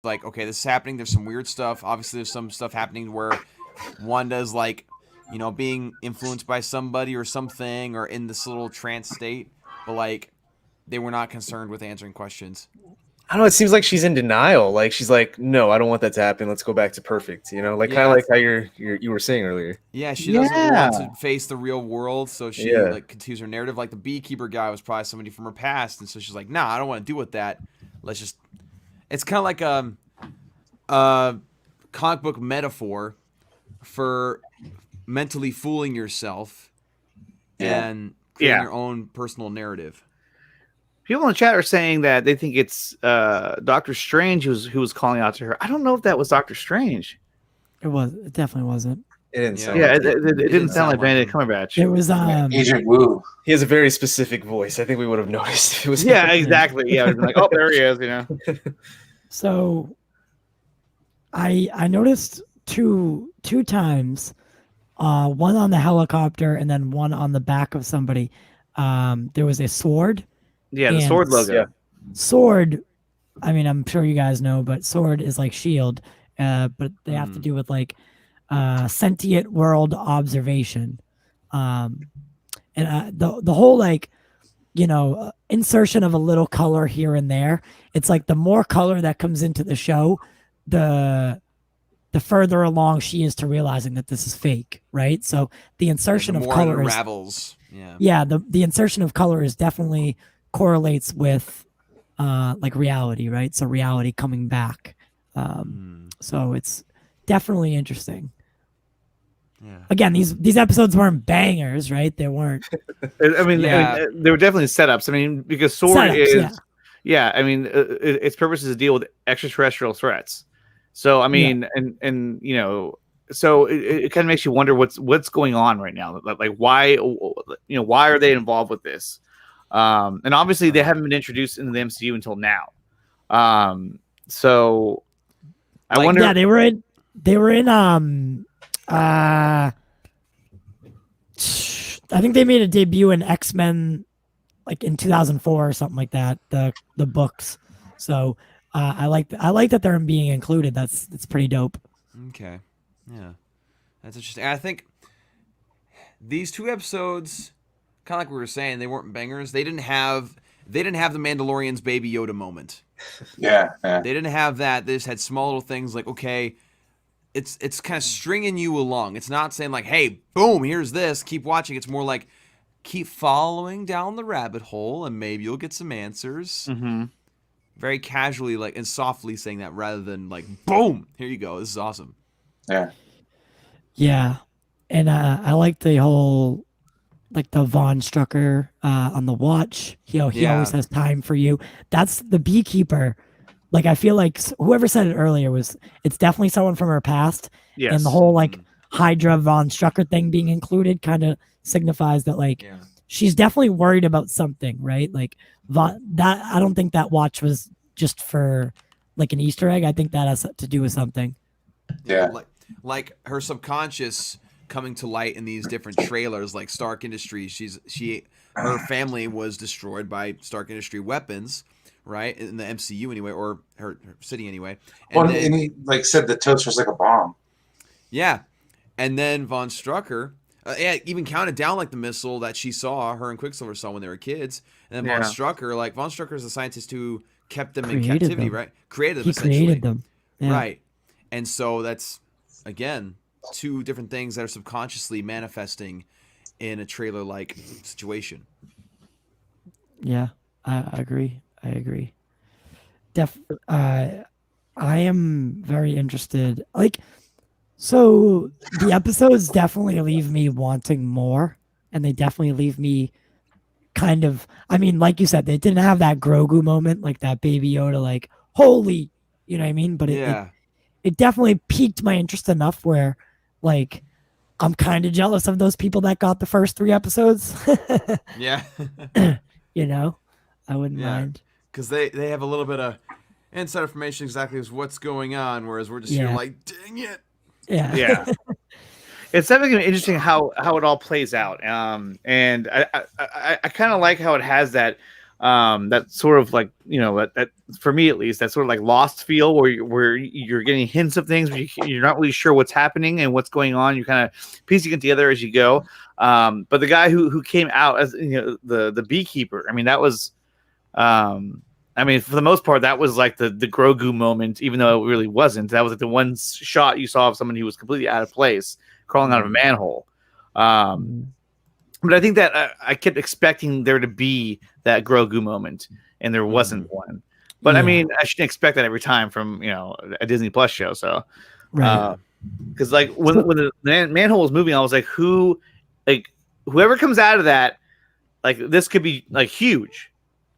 like, okay, this is happening. There's some weird stuff. Obviously, there's some stuff happening where Wanda's like, being influenced by somebody or something, or in this little trance state. But like, they were not concerned with answering questions. I don't know. It seems like she's in denial. Like she's like, no, I don't want that to happen. Let's go back to perfect. Like kind of Yeah, like how you were saying earlier. yeah. She doesn't Yeah. want to face the real world, so she Yeah. like continues her narrative. Like the beekeeper guy was probably somebody from her past, and so she's like, nah, I don't want to deal with that. Let's just. It's kind of like a comic book metaphor for mentally fooling yourself and creating your own personal narrative. People in the chat are saying that they think it's Doctor Strange who was calling out to her. I don't know if that was Doctor Strange. It definitely wasn't. It didn't sound. Yeah, Like it didn't sound like Benedict Cumberbatch. It was Agent Wu. he has a very specific voice. I think we would have noticed if it was. Yeah, exactly. Yeah, it was like, oh, there he is. So I noticed two times, one on the helicopter and then one on the back of somebody. There was a sword. Yeah, the And sword logo. Yeah. Sword, I mean, I'm sure you guys know, but sword is like shield, but they have to do with like sentient world observation, and the whole like insertion of a little color here and there. It's like the more color that comes into the show, the further along she is to realizing that this is fake, right? So the insertion The of more color it is unravels. the insertion of color is definitely correlates with like reality, right? So reality coming back. So it's definitely interesting. Yeah. Again, these episodes weren't bangers, right? They weren't. I mean, they were definitely setups. I mean, because sword Setups, is, I mean, its purpose is to deal with extraterrestrial threats. So I mean, and so it kind of makes you wonder what's going on right now. Like why are they involved with this? And obviously they haven't been introduced into the MCU until now. So I wonder. Yeah, they were in I think they made a debut in X-Men like in 2004 or something like that, the books. So I like that they're being included. That's pretty dope. Okay. Yeah. That's interesting. I think these two episodes, kind of like we were saying, they weren't bangers. They didn't have the Mandalorian's Baby Yoda moment. Yeah. They didn't have that. They just had small little things like, okay, it's kind of stringing you along. It's not saying like, hey, boom, here's this, keep watching. It's more like, keep following down the rabbit hole and maybe you'll get some answers. Mm-hmm. Very casually, like, and softly saying that rather than like, boom, here you go. This is awesome. Yeah. Yeah. And I like the whole, like the Von Strucker on the watch. He always has time for you. That's the beekeeper. Like, I feel like whoever said it earlier it's definitely someone from her past. Yes. And the whole like Hydra Von Strucker thing being included kind of signifies that like she's definitely worried about something, right? Like that I don't think that watch was just for like an Easter egg. I think that has to do with something. Yeah. Like her subconscious coming to light in these different trailers, like Stark Industries. Her family was destroyed by Stark Industry weapons, right? In the MCU anyway, or her city anyway. And he like said the toast was like a bomb. Yeah. And then Von Strucker even counted down like the missile that she saw, her and Quicksilver saw when they were kids. And then Von Strucker is the scientist who kept them in captivity, right? Created them, essentially. Created them. Yeah. Right. And so that's, again, two different things that are subconsciously manifesting in a trailer-like situation. Yeah, I agree. I am very interested. Like, so the episodes definitely leave me wanting more, and they definitely leave me kind of. I mean, like you said, they didn't have that Grogu moment, like that Baby Yoda, like holy, you know what I mean? But it definitely piqued my interest enough where, like, I'm kind of jealous of those people that got the first 3 episodes. Yeah. You know, I wouldn't mind. Because they have a little bit of inside information exactly as what's going on, whereas we're just here like, dang it. Yeah. It's definitely interesting how it all plays out. And I kind of like how it has that that sort of like, that for me at least, that sort of like Lost feel where you're getting hints of things, but you're not really sure what's happening and what's going on. You're kind of piecing it together as you go. But the guy who came out as the beekeeper, I mean, that was, I mean, for the most part, that was like the Grogu moment, even though it really wasn't. That was like the one shot you saw of someone who was completely out of place, crawling out of a manhole. But I think that I kept expecting there to be that Grogu moment, and there wasn't one. But I mean, I shouldn't expect that every time from a Disney Plus show. So, because like when the manhole was moving, I was like, whoever comes out of that, like this could be like huge.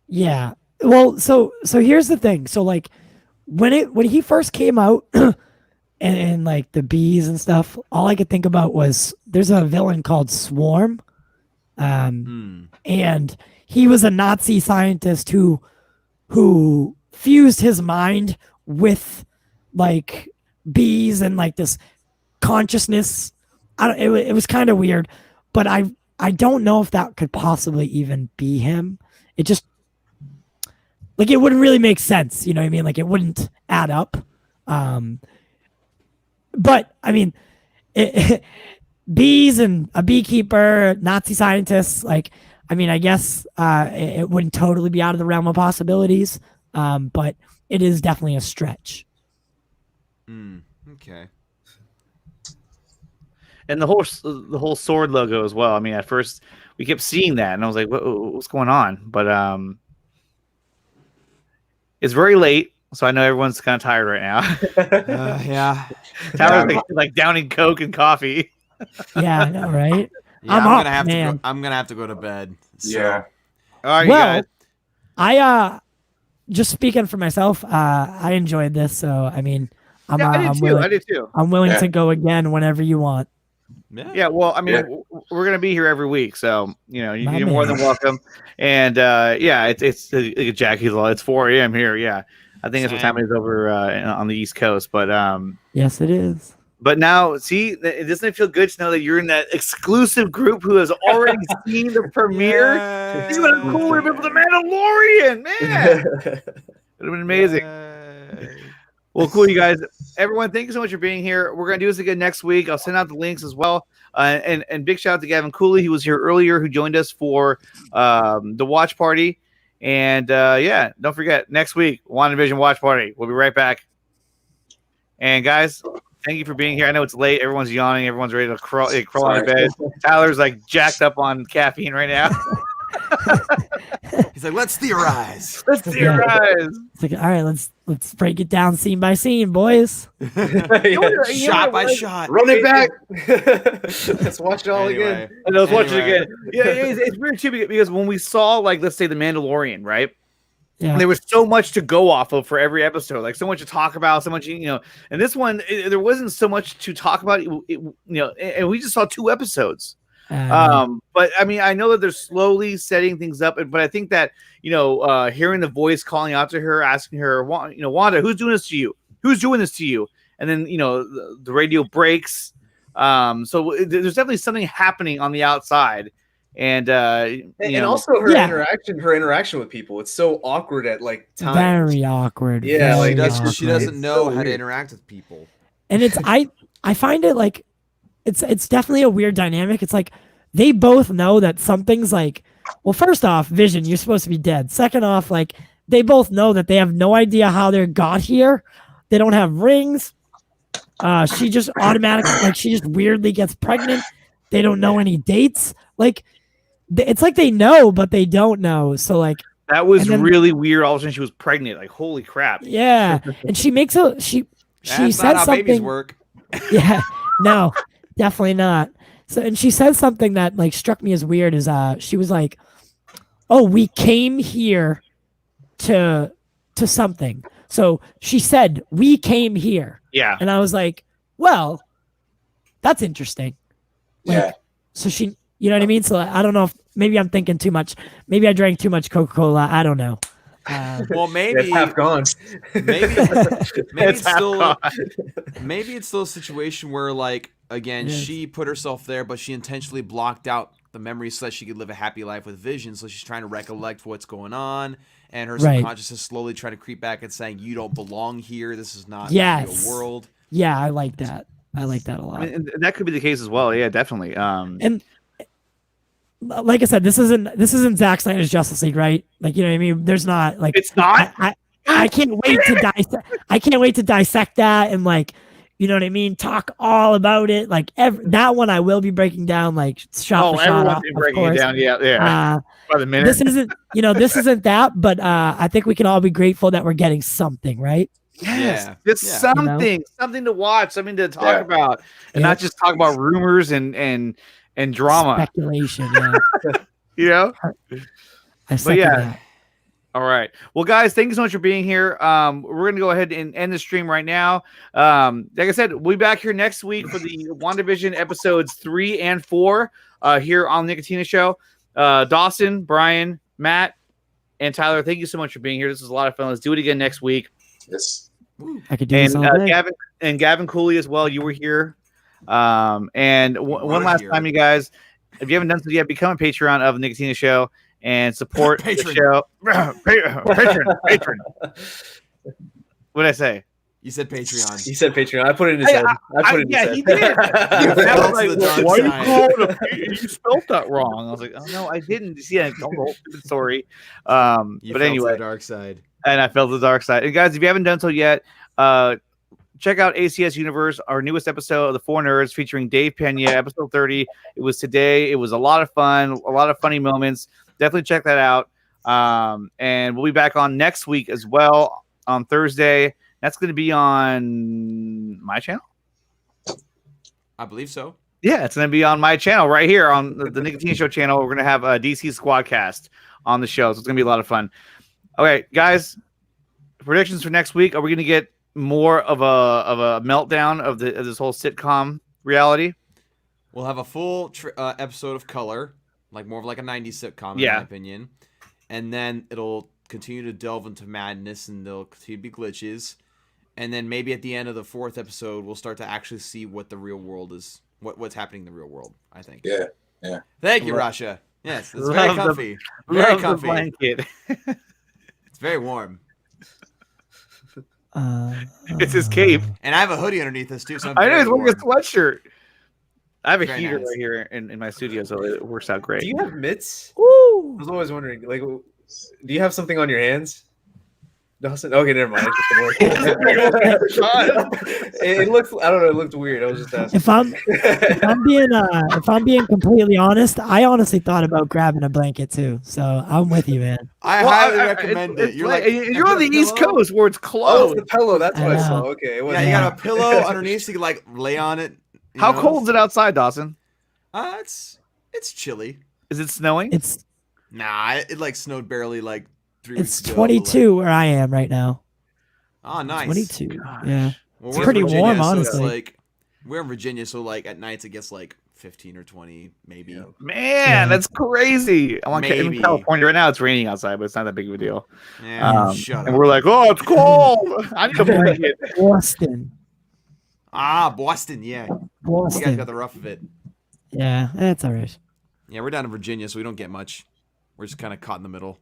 Yeah. Well, so here's the thing. So like when he first came out and like the bees and stuff, all I could think about was there's a villain called Swarm. And he was a Nazi scientist who fused his mind with like bees and like this consciousness. It was kind of weird, but I don't know if that could possibly even be him. It just like it wouldn't really make sense, you know what I mean? Like it wouldn't add up. But I mean, bees and a beekeeper, Nazi scientists, like I mean, I guess it wouldn't totally be out of the realm of possibilities, but it is definitely a stretch. Okay. And the whole sword logo as well. I mean, at first we kept seeing that, and I was like, "What's going on?" But it's very late, so I know everyone's kind of tired right now. Yeah. Tyler's like downing Coke and coffee. Yeah, I know, right? Yeah, I'm gonna have to go to bed. So. Yeah. All right, Well, you guys. I just speaking for myself, I enjoyed this, so I mean, I did too. I'm willing to go again whenever you want. Yeah, well, I mean, we're gonna be here every week, so you're more than welcome. And it's Jackie's Law. It's 4 a.m. here. Yeah, I think that's what time it is over on the East Coast. But yes, it is. But now, see, doesn't it feel good to know that you're in that exclusive group who has already seen the premiere? Yeah. See what a cool would have been for the Mandalorian, man. It would have been amazing. Well, cool, you guys. Everyone, thank you so much for being here. We're going to do this again next week. I'll send out the links as well. And big shout out to Gavin Cooley. He was here earlier, who joined us for the watch party. And don't forget, next week, WandaVision watch party. We'll be right back. And guys, thank you for being here. I know it's late. Everyone's yawning. Everyone's ready to crawl out of bed. Tyler's like jacked up on caffeine right now. He's like, let's theorize. Let's theorize. It's like, all right, let's break it down scene by scene, boys. Shot by shot. Run it back. Let's watch it all again. And let's watch it again. Yeah, it's weird too because when we saw, like, let's say The Mandalorian, right? Yeah. There was so much to go off of for every episode, like so much to talk about, so much, and this one, there wasn't so much to talk about, and we just saw 2 episodes. But I mean, I know that they're slowly setting things up, but I think that, hearing the voice calling out to her, asking her, Wanda, who's doing this to you? Who's doing this to you? And then, the radio breaks. So there's definitely something happening on the outside. And also her interaction with people, it's so awkward at like times. Very awkward. Yeah, very like she doesn't It's know so how to weird. interact with people. And it's I find it like it's definitely a weird dynamic. It's like they both know that something's like, well, first off, Vision, you're supposed to be dead. Second off, like they both know that they have no idea how they got here. They don't have rings. She just automatically, like, she just weirdly gets pregnant. They don't know any dates. Like, it's like they know, but they don't know. So, like, that was really weird. All of a sudden, she was pregnant. Like, holy crap! Yeah, and she makes she That's said not how something. babies work. Yeah, no, definitely not. So, and she said something that like struck me as weird. Is she was like, "Oh, we came here to something." So she said, "We came here." Yeah, and I was like, "Well, that's interesting." Like, Yeah. So she, you know what I mean? So I don't know if maybe I'm thinking too much. Maybe I drank too much Coca-Cola. I don't know. Well, maybe It's half gone. maybe It's maybe it's still a situation where, like, again, Yes. she put herself there, but she intentionally blocked out the memory so that she could live a happy life with Vision. So she's trying to recollect what's going on, and her Right. subconscious is slowly trying to creep back and saying, "You don't belong here. This is not Yes. the real world." Yeah, I like that. I like that a lot. I mean, and that could be the case as well. Yeah, definitely. And like I said, this isn't Zack Snyder's Justice League, right? Like, you know what I mean? There's not like It's not. I can't wait to dissect. I can't wait to dissect that and like, you know what I mean? Talk all about it. Like that one, I will be breaking down like shot for shot. Everyone's been breaking it down. Yeah. By the minute. This isn't that, but I think we can all be grateful that we're getting something, right? Yes, Yeah. just Yeah. something to watch, something to talk about, and not just talk about rumors and drama. Speculation, yeah. You know. I second that. All right. Well, guys, thank you so much for being here. We're gonna go ahead and end the stream right now. Like I said, we'll be back here next week for the WandaVision episodes 3 and 4 here on the Nicotina Show. Dawson, Brian, Matt, and Tyler, thank you so much for being here. This was a lot of fun. Let's do it again next week. Yes. I could do this all day. Gavin Cooley as well. You were here. And one last time, you guys, if you haven't done so yet, become a Patreon of the Nicotina Show and support the show. Patron. What did I say? You said Patreon. He said Patreon. I put it in his head. I put it in his head. He did. I was like, the dark why are you side. calling you spelled that wrong? I was like, oh no, I didn't. You see, I don't know. Sorry. You But fell anyway, to the dark side. and I fell to the dark side. And guys, if you haven't done so yet, check out ACS Universe, our newest episode of The Four Nerds featuring Dave Pena, episode 30. It was today. It was a lot of fun, a lot of funny moments. Definitely check that out. And we'll be back on next week as well on Thursday. That's going to be on my channel. I believe so. Yeah, it's going to be on my channel right here on the Nicotine Show channel. We're going to have a DC Squadcast on the show, so it's going to be a lot of fun. Okay, guys, predictions for next week. Are we going to get more of a meltdown of this whole sitcom reality? We'll have a full episode of color, like more of like a 90s sitcom, in my opinion. And then it'll continue to delve into madness, and there'll continue to be glitches. And then maybe at the end of the 4th episode, we'll start to actually see what the real world is, what's happening in the real world, I think. Yeah. Thank you, Rasha. Yes, it's very comfy. Very comfy. Blanket. It's very warm. It's his cape. And I have a hoodie underneath this, too. So I know he's wearing a warm. sweatshirt. I have a Very heater nice. right here in my studio, so it works out great. Do you have mitts? Woo! I was always wondering, like, do you have something on your hands? Dawson? Okay, never mind. It's just it looked, I don't know, it looked weird. I was just asking. If I'm being completely honest, I honestly thought about grabbing a blanket too. So I'm with you, man. I highly recommend it. You're like you're on the East pillow? Coast where it's Oh, closed. the pillow. That's what I I saw. know. Okay. It Yeah, wasn't- you got a pillow underneath so you can like lay on it. you How know? cold is it outside, Dawson? It's chilly. Is it snowing? It's Nah, it like snowed barely like 3 weeks it's ago. 22 where I am right now. Oh, nice. 22. Gosh. Yeah. Well, It's we're in pretty Virginia, warm, so honestly. It's like we're in Virginia, so like at nights it gets like 15 or 20, maybe. Yeah. Man, that's crazy. I'm in Maybe. California right now. It's raining outside, but it's not that big of a deal. Yeah, shut And up. we're like, oh, it's cold. I need a blanket. Boston. Boston, yeah. You guys Boston. got the rough of it. Yeah, that's all right. Yeah, we're down in Virginia, so we don't get much. We're just kind of caught in the middle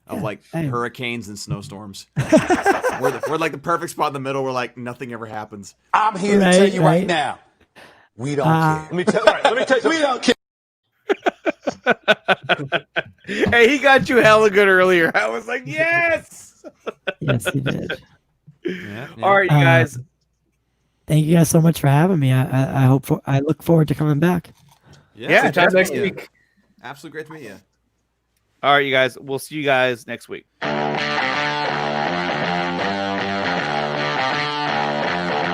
of Yeah, like hey. hurricanes and snowstorms. we're like the perfect spot in the middle where like nothing ever happens. I'm here to tell you right now, we don't care. Let me tell you, we don't care. Hey, he got you hella good earlier. I was like, yes. Yes, he did. Yeah. All right, you guys. Thank you guys so much for having me. I look forward to coming back. Yeah, Sometime next definitely. week. Absolutely great to meet you. All right, you guys. We'll see you guys next week.